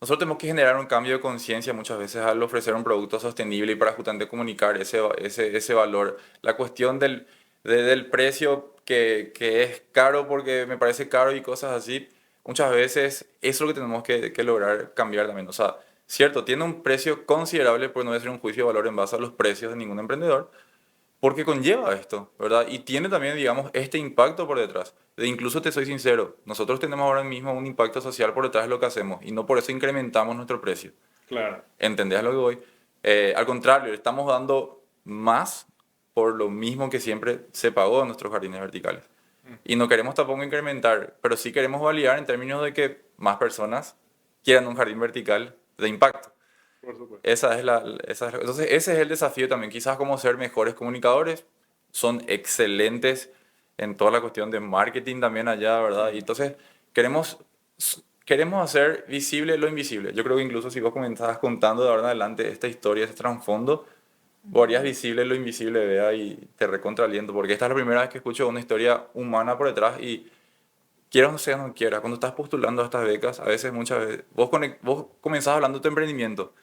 Nosotros tenemos que generar un cambio de conciencia muchas veces al ofrecer un producto sostenible y para justamente comunicar ese valor. La cuestión del precio que es caro porque me parece caro y cosas así, muchas veces eso es lo que tenemos que lograr cambiar también. O sea, cierto, tiene un precio considerable, pero no debe ser un juicio de valor en base a los precios de ningún emprendedor, porque conlleva esto, ¿verdad? Y tiene también, digamos, este impacto por detrás. De incluso te soy sincero, nosotros tenemos ahora mismo un impacto social por detrás de lo que hacemos y no por eso incrementamos nuestro precio. Claro. ¿Entendés a lo que voy? Al contrario, le estamos dando más por lo mismo que siempre se pagó en nuestros jardines verticales. Y no queremos tampoco incrementar, pero sí queremos validar en términos de que más personas quieran un jardín vertical de impacto. Por supuesto. Entonces, ese es el desafío también, quizás como ser mejores comunicadores. Son excelentes en toda la cuestión de marketing también allá, ¿verdad? Y entonces, queremos, queremos hacer visible lo invisible. Yo creo que incluso si vos comenzabas contando de ahora en adelante esta historia, este trasfondo, vos harías visible lo invisible, vea, y te recontraliento, porque esta es la primera vez que escucho una historia humana por detrás y quieras o sea no quieras, cuando estás postulando a estas becas, a veces, muchas veces, vos comenzás hablando de tu emprendimiento,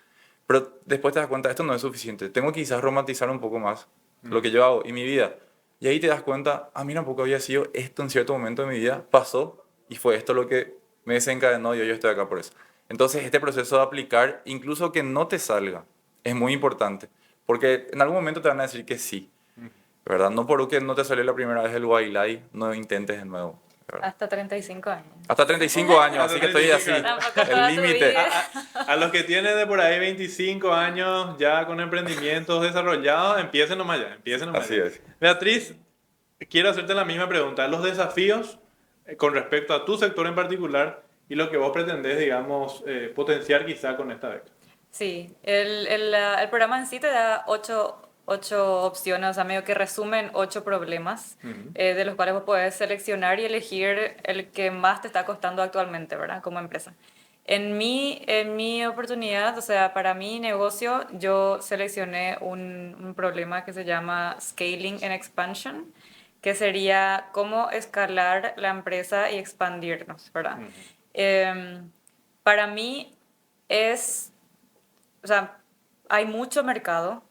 pero después te das cuenta, esto no es suficiente. Tengo que quizás romantizar un poco más lo Ujú. que yo hago y mi vida. Y ahí te das cuenta, a mí tampoco había sido esto en cierto momento de mi vida, pasó y fue esto lo que me desencadenó y yo estoy acá por eso. Entonces, este proceso de aplicar, incluso que no te salga, es muy importante. Porque en algún momento te van a decir que sí, Ujú. ¿verdad? No porque no te salió la primera vez el Wailai, no intentes de nuevo, ¿verdad? Hasta 35 años. Hasta 35 años, Hasta así que estoy 35 así, años. Tampoco el toda tu límite. vida. A los que tienen de por ahí 25 años ya con emprendimientos desarrollados, empiecen nomás Así ya. es. Beatriz, quiero hacerte la misma pregunta. Los desafíos con respecto a tu sector en particular y lo que vos pretendés, digamos, potenciar quizá con esta beca. Sí, el programa en sí te da ocho opciones, o sea, medio que resumen 8 problemas, Ujú. de los cuales vos podés seleccionar y elegir el que más te está costando actualmente, ¿verdad? Como empresa. En mi oportunidad, o sea, para mi negocio, yo seleccioné un problema que se llama Scaling and Expansion, que sería cómo escalar la empresa y expandirnos, ¿verdad? Ujú. Para mí es, o sea, hay mucho mercado,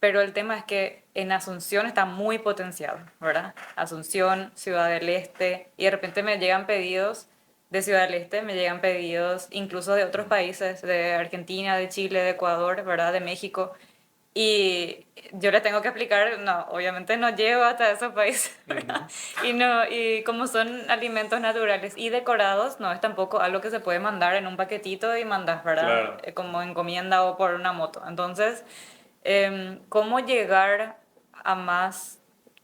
pero el tema es que en Asunción está muy potenciado, ¿verdad? Asunción, Ciudad del Este, y de repente me llegan pedidos de Ciudad del Este, me llegan pedidos incluso de otros países, de Argentina, de Chile, de Ecuador, ¿verdad? De México. Y yo le tengo que explicar, no, obviamente no llego hasta esos países, ¿verdad? Y, no, y como son alimentos naturales y decorados, no es tampoco algo que se puede mandar en un paquetito y mandas, ¿verdad? Claro. Como encomienda o por una moto. Entonces, ¿cómo llegar a más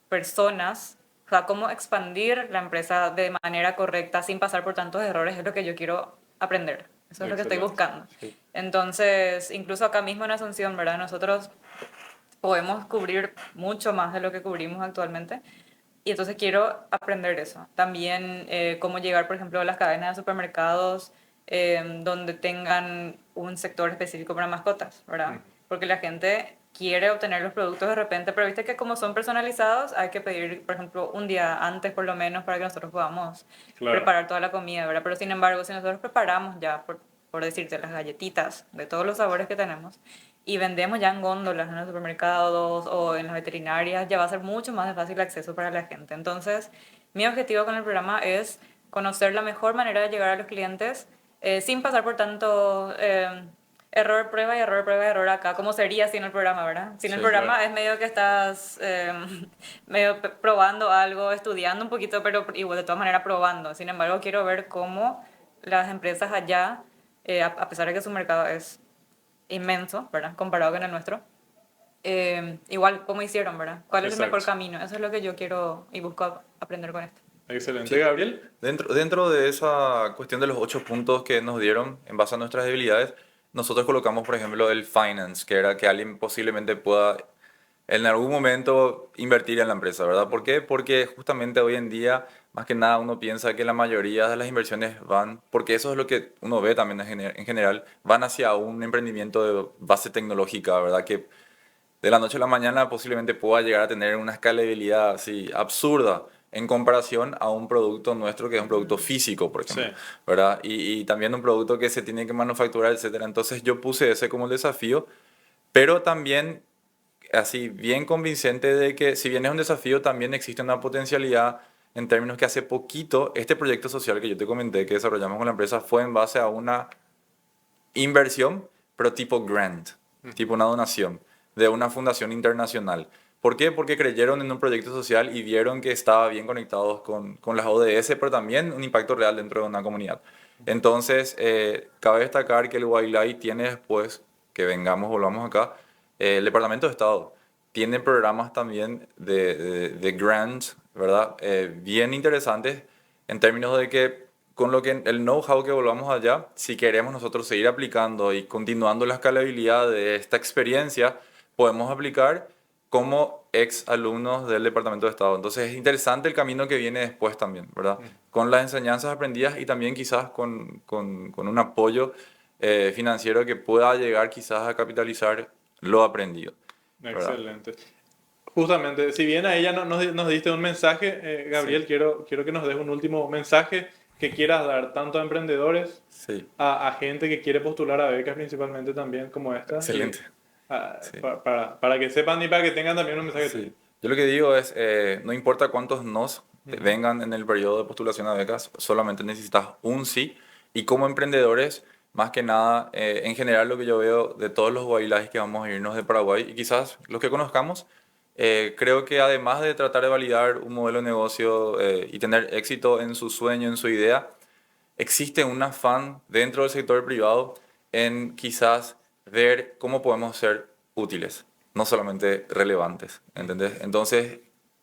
personas? O sea, cómo expandir la empresa de manera correcta sin pasar por tantos errores es lo que yo quiero aprender. Eso es lo que estoy Excelente. buscando. Sí. Entonces, incluso acá mismo en Asunción, ¿verdad? Nosotros podemos cubrir mucho más de lo que cubrimos actualmente. Y entonces quiero aprender eso. También cómo llegar, por ejemplo, a las cadenas de supermercados donde tengan un sector específico para mascotas, ¿verdad? Porque la gente quiere obtener los productos de repente, pero viste que como son personalizados, hay que pedir, por ejemplo, un día antes por lo menos para que nosotros podamos Claro. preparar toda la comida, ¿verdad? Pero sin embargo, si nosotros preparamos ya, por decirte, las galletitas de todos los sabores que tenemos, y vendemos ya en góndolas en los supermercados o en las veterinarias, ya va a ser mucho más de fácil acceso para la gente. Entonces, mi objetivo con el programa es conocer la mejor manera de llegar a los clientes sin pasar por tanto error, prueba y error, prueba y error acá, como sería sin el programa, ¿verdad? Sin el Sí, programa claro. es medio que estás medio probando algo, estudiando un poquito, pero igual de todas maneras probando. Sin embargo, quiero ver cómo las empresas allá, a pesar de que su mercado es inmenso, ¿verdad? Comparado con el nuestro. Igual, ¿cómo hicieron, verdad? ¿Cuál es el mejor Exacto. camino? Eso es lo que yo quiero y busco aprender con esto. Excelente, sí. Gabriel. Dentro de esa cuestión de los 8 puntos que nos dieron en base a nuestras debilidades, nosotros colocamos, por ejemplo, el finance, que era que alguien posiblemente pueda en algún momento invertir en la empresa, ¿verdad? ¿Por qué? Porque justamente hoy en día, más que nada, uno piensa que la mayoría de las inversiones van, porque eso es lo que uno ve también en general, van hacia un emprendimiento de base tecnológica, ¿verdad? Que de la noche a la mañana posiblemente pueda llegar a tener una escalabilidad así absurda en comparación a un producto nuestro que es un producto físico, por Sí. ejemplo, ¿verdad? Y también un producto que se tiene que manufacturar, etcétera. Entonces yo puse ese como el desafío, pero también así bien convincente de que si bien es un desafío, también existe una potencialidad en términos que hace poquito este proyecto social que yo te comenté que desarrollamos con la empresa fue en base a una inversión, pero tipo grant, tipo una donación de una fundación internacional. ¿Por qué? Porque creyeron en un proyecto social y vieron que estaba bien conectados con las ODS, pero también un impacto real dentro de una comunidad. Entonces, cabe destacar que el Wildlife tiene después, que vengamos, volvamos acá, el Departamento de Estado tiene programas también de grants, ¿verdad? Bien interesantes en términos de que con lo que el know-how que volvamos allá, si queremos nosotros seguir aplicando y continuando la escalabilidad de esta experiencia, podemos aplicar como ex alumnos del Departamento de Estado. Entonces es interesante el camino que viene después también, ¿verdad? Con las enseñanzas aprendidas y también quizás con un apoyo financiero que pueda llegar quizás a capitalizar lo aprendido, ¿verdad? Excelente. Justamente, si bien a ella nos diste un mensaje, Sí, Gabriel, quiero que nos des un último mensaje que quieras dar tanto a emprendedores, sí, a gente que quiere postular a becas principalmente también como esta, y excelente. Sí. para que sepan y para que tengan también un mensaje tuyo. Sí, yo lo que digo es, no importa cuántos nos te Ujú. vengan en el periodo de postulación a becas, solamente necesitas un sí. Y como emprendedores, más que nada, en general lo que yo veo de todos los wildlife que vamos a irnos de Paraguay, y quizás los que conozcamos, creo que además de tratar de validar un modelo de negocio y tener éxito en su sueño, en su idea, existe un afán dentro del sector privado en quizás ver cómo podemos ser útiles, no solamente relevantes, ¿entendés? Entonces,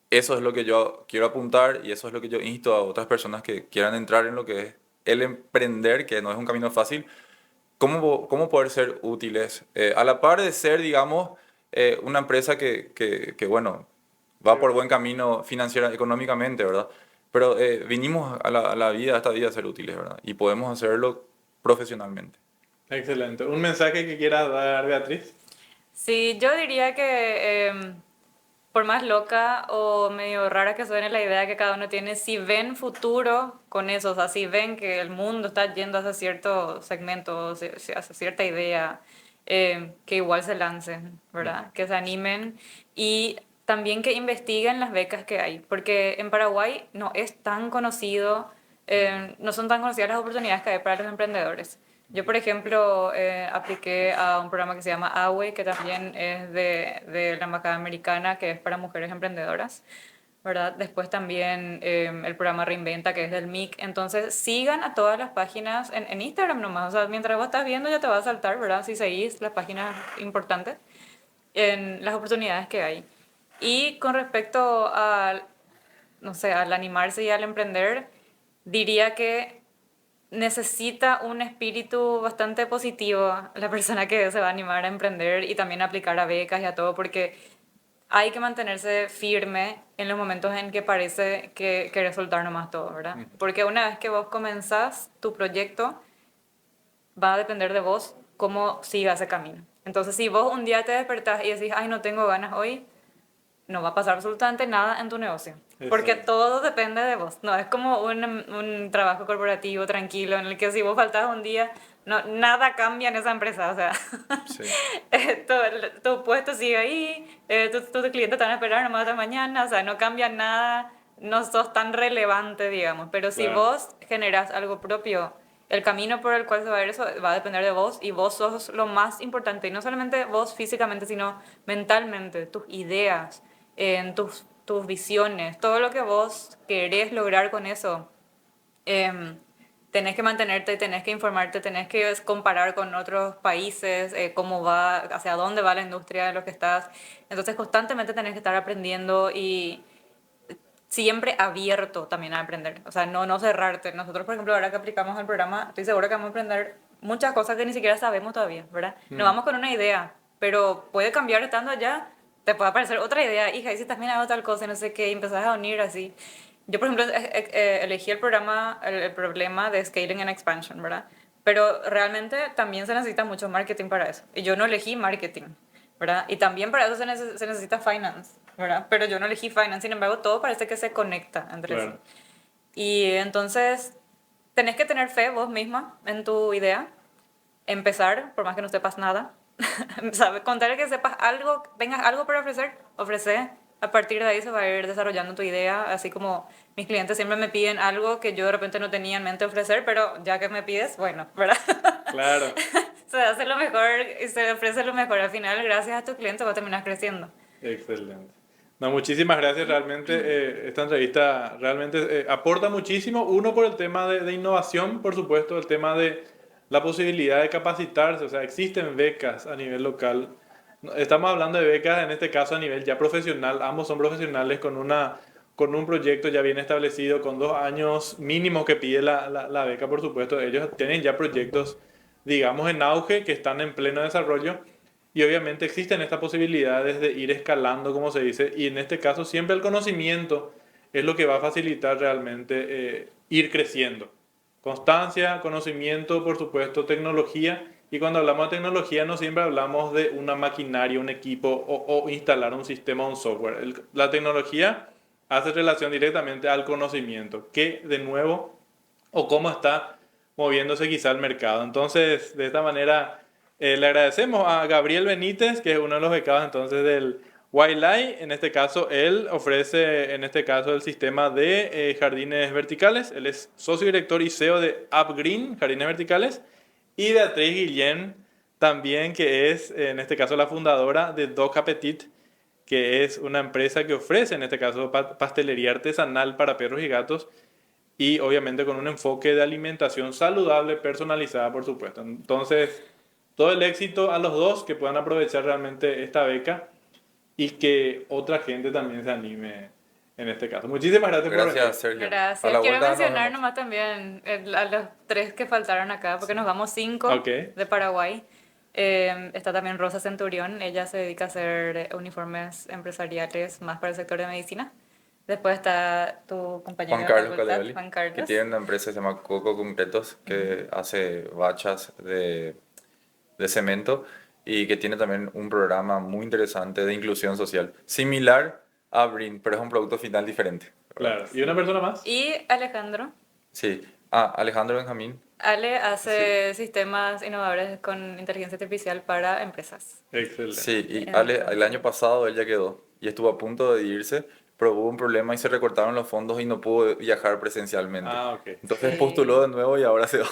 eso es lo que yo quiero apuntar y eso es lo que yo insto a otras personas que quieran entrar en lo que es el emprender, que no es un camino fácil, cómo poder ser útiles, a la par de ser, digamos, una empresa que, bueno, va por buen camino financiera, económicamente, ¿verdad? Pero vinimos a la vida, a esta vida a ser útiles, ¿verdad? Y podemos hacerlo profesionalmente. Excelente. ¿Un mensaje que quieras dar, Beatriz? Sí, yo diría que por más loca o medio rara que suene la idea que cada uno tiene, si ven futuro con eso, o sea, si ven que el mundo está yendo hacia cierto segmento, hacia cierta idea, que igual se lancen, ¿verdad? Que se animen y también que investiguen las becas que hay, porque en Paraguay no es tan conocido, no son tan conocidas las oportunidades que hay para los emprendedores. Yo, por ejemplo, apliqué a un programa que se llama AWE, que también es de la Embajada Americana, que es para mujeres emprendedoras, ¿verdad? Después también el programa Reinventa, que es del MIC. Entonces, sigan a todas las páginas en Instagram nomás. O sea, mientras vos estás viendo ya te va a saltar, ¿verdad? Si seguís las páginas importantes en las oportunidades que hay. Y con respecto a, no sé, al animarse y al emprender, diría que necesita un espíritu bastante positivo la persona que se va a animar a emprender y también aplicar a becas y a todo, porque hay que mantenerse firme en los momentos en que parece que resultar nomás todo, ¿verdad? Porque una vez que vos comenzás tu proyecto, va a depender de vos cómo siga ese camino. Entonces, si vos un día te despertás y decís, ay, no tengo ganas hoy, no va a pasar absolutamente nada en tu negocio. Porque Exacto. todo depende de vos. No es como un trabajo corporativo tranquilo en el que si vos faltás un día, no, nada cambia en esa empresa. O sea, Sí, tu puesto sigue ahí, tu cliente te van a esperar nomás hasta mañana. O sea, no cambia nada, no sos tan relevante, digamos. Pero si Claro. vos generás algo propio, el camino por el cual se va a ver eso va a depender de vos y vos sos lo más importante. Y no solamente vos físicamente, sino mentalmente, tus ideas, en tus visiones, todo lo que vos querés lograr con eso. em, Tenés que mantenerte, tenés que informarte, tenés que comparar con otros países, cómo va, hacia dónde va la industria de lo que estás. Entonces constantemente tenés que estar aprendiendo y siempre abierto también a aprender. O sea, no cerrarte. Nosotros, por ejemplo, ahora que aplicamos el programa, estoy segura que vamos a aprender muchas cosas que ni siquiera sabemos todavía, ¿verdad? Nos Mm. vamos con una idea, pero puede cambiar estando allá, te puede aparecer otra idea, hija, y si también hago tal cosa, no sé qué, y empezás a unir así. Yo, por ejemplo, elegí el programa, el problema de Scaling and Expansion, ¿verdad? Pero realmente también se necesita mucho marketing para eso. Y yo no elegí marketing, ¿verdad? Y también para eso se necesita finance, ¿verdad? Pero yo no elegí finance, sin embargo, todo parece que se conecta entre sí. Claro. Y entonces, tenés que tener fe vos misma en tu idea, empezar, por más que no sepas nada, ¿sabes? Contar que sepas algo, tengas algo para ofrecer, ofrece. A partir de ahí se va a ir desarrollando tu idea, así como mis clientes siempre me piden algo que yo de repente no tenía en mente ofrecer, pero ya que me pides, bueno, ¿verdad? Claro. Se hace lo mejor y se ofrece lo mejor. Al final, gracias a tu cliente, vas a terminar creciendo. Excelente. No, muchísimas gracias. Realmente esta entrevista realmente aporta muchísimo. Uno por el tema de innovación, por supuesto, el tema de la posibilidad de capacitarse. O sea, existen becas a nivel local. No, estamos hablando de becas en este caso a nivel ya profesional. Ambos son profesionales con un proyecto ya bien establecido, con 2 años mínimo que pide la beca, por supuesto. Ellos tienen ya proyectos, digamos, en auge que están en pleno desarrollo. Y obviamente existen estas posibilidades de ir escalando, como se dice, y en este caso siempre el conocimiento es lo que va a facilitar realmente ir creciendo. Constancia, conocimiento, por supuesto, tecnología. Y cuando hablamos de tecnología no siempre hablamos de una maquinaria, un equipo o instalar un sistema o un software. La tecnología hace relación directamente al conocimiento, que de nuevo, o cómo está moviéndose quizá el mercado. Entonces, de esta manera le agradecemos a Gabriel Benítez, que es uno de los becados entonces del YLI. En este caso, él ofrece, en este caso, el sistema de jardines verticales. Él es socio director y CEO de UpGreen, Jardines Verticales. Y Beatriz Guillén, también, que es, en este caso, la fundadora de Doc Appetit, que es una empresa que ofrece, en este caso, pastelería artesanal para perros y gatos y obviamente con un enfoque de alimentación saludable, personalizada, por supuesto. Entonces, todo el éxito a los dos que puedan aprovechar realmente esta beca y que otra gente también se anime en este caso. Muchísimas gracias por venir. gracias, Sergio. A Gracias. la Quiero vuelta nos mencionar vemos. nomás también a los tres que faltaron acá, porque nos vamos cinco Ok, de Paraguay. Está también Rosa Centurión, ella se dedica a hacer uniformes empresariales más para el sector de medicina. Después está tu compañero Juan de Carlos facultad, Caleoli, Juan que Carlos. tiene una empresa que se llama Coco Concretos, que hace bachas de cemento y que tiene también un programa muy interesante de inclusión social, similar a Brin, pero es un producto final diferente, ¿verdad? claro. ¿Y una Sí. persona más? Y Alejandro. Sí, Alejandro Benjamín. Ale hace sistemas innovadores con inteligencia artificial para empresas. Excelente. Sí, y Ale, el año pasado él ya quedó y estuvo a punto de irse, pero hubo un problema y se recortaron los fondos y no pudo viajar presencialmente. Ah, ok. Entonces postuló Sí, de nuevo y ahora se va.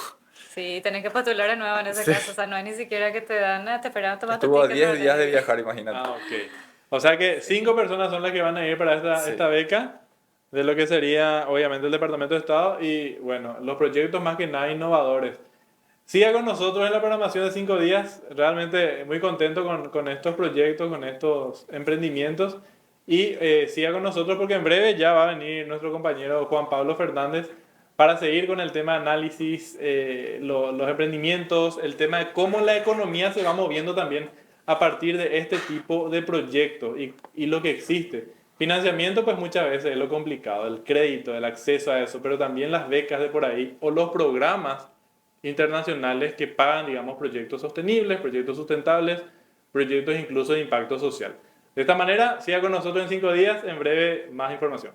sí, tenés que postular de nuevo en ese Sí, caso. O sea, no es ni siquiera que te dan, te esperan a tomar tu estuvo a ticket, 10 días de ¿verdad? viajar, imagínate. Ah, ok. O sea que 5 personas son las que van a ir para Sí. esta beca, de lo que sería obviamente el Departamento de Estado y bueno, los proyectos más que nada innovadores. Siga con nosotros en la programación de 5 días, realmente muy contento con estos proyectos, con estos emprendimientos y siga con nosotros porque en breve ya va a venir nuestro compañero Juan Pablo Fernández para seguir con el tema de análisis, los emprendimientos, el tema de cómo la economía se va moviendo también a partir de este tipo de proyectos y lo que existe. Financiamiento, pues muchas veces es lo complicado, el crédito, el acceso a eso, pero también las becas de por ahí o los programas internacionales que pagan, digamos, proyectos sostenibles, proyectos sustentables, proyectos incluso de impacto social. De esta manera, siga con nosotros en 5 días, en breve más información.